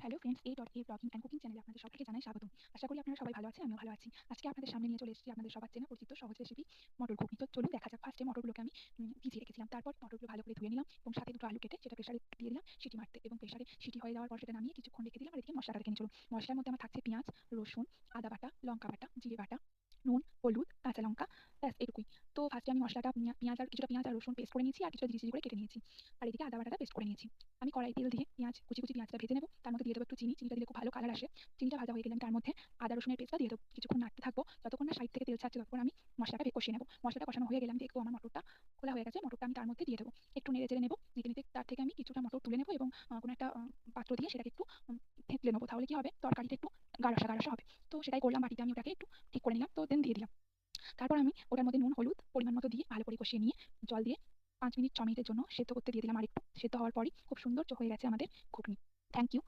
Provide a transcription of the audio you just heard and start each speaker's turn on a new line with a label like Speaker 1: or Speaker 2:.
Speaker 1: Hello friends, A.A blogging and cooking চ্যানেলে আপনাদের সবাইকে জানাই স্বাগতম। আশা করি আপনারা সবাই ভালো আছেন, আমিও ভালো আছি। আজকে আপনাদের সামনে নিয়ে চলে এসেছি আপনাদের সবার চেনা পরিচিত সহজ রেসিপি মটর ঘুগনি। তো চলুন দেখা যাক। ফার্স্টে মটরগুলোকে আমি ভিজিয়ে রেখেছিলাম। তারপর মটরগুলো ভালো করে ধুয়ে নিলাম এবং সাথে দুটো আলু কেটে সেটা প্রেসারে দিয়ে দিলাম সিটি মারতে, এবং প্রেসারে সিটি হয়ে যাওয়ার পর সেটা নামিয়ে কিছুক্ষণ রেখে দিলাম। আর এদিকে মশলাটা রেখে নিয়ে চলুন। মশলার মধ্যে আমার থাকছে পেঁয়াজ, রসুন, আদা বাটা, লঙ্কা বাটা, জিরে বাটা, নুন, হলুদ, কাঁচা লঙ্কা, ব্যাস এটুকুই। তো ফার্স্টে আমি মশলাটা কিছুটা পেঁয়াজ আর রসুন পেস্ট করে নিয়েছি, আর কিছুটা ঝিরি করে কেটে নিয়েছি। আর এদিকে আদা বাটাটা পেস্ট করে নিয়েছি। আমি কড়াই তেল দিয়ে কুচি পেঁয়াজটা ভেজে নেব। তার মধ্যে দিয়ে দেবো একটু চিনি। চিনিটা দিলে খুব ভালো কালার আসে। চিনিটা ভাজা হয়ে গেলে আমি তার মধ্যে আদা রসুনের পেস্টটা দিয়ে দেবো। কিছুক্ষণ নাড়তে থাকবো, যতক্ষণ না সাইড থেকে তেল ছাড়ছে ততক্ষণ আমি মশলাটা কষিয়ে নেব। মশলাটা কষানো হয়ে গেলে আমি দেখবো আমার মটরটা খোলা হয়ে গেছে। মটরটা আমি তার মধ্যে দিয়ে দেবো। একটু নেড়ে চেড়ে নেবো। নিতে তার থেকে আমি কিছুটা মটর তুলে নেবো এবং কোনো একটা পাত্র দিয়ে সেটাকে একটু থেতলে নেবো। তাহলে কি হবে, তরকারিটা একটু গাঢ় হবে। তো সেটাই করলাম। বাটিতে আমি ওটাকে একটু ঠিক করে নিলাম। তো দেন দিয়ে দিলাম। তারপর আমি ওটার মধ্যে নুন হলুদ পরিমাণ মতো দিয়ে ভালো করে কষিয়ে নিয়ে জল দিয়ে 5 মিনিট 6 মিনিটের জন্য সেদ্ধ করতে দিয়ে দিলাম। আরেকটু সেদ্ধ হওয়ার পরই খুব সুন্দর হয়ে গেছে আমাদের ঘুগনি। Thank you.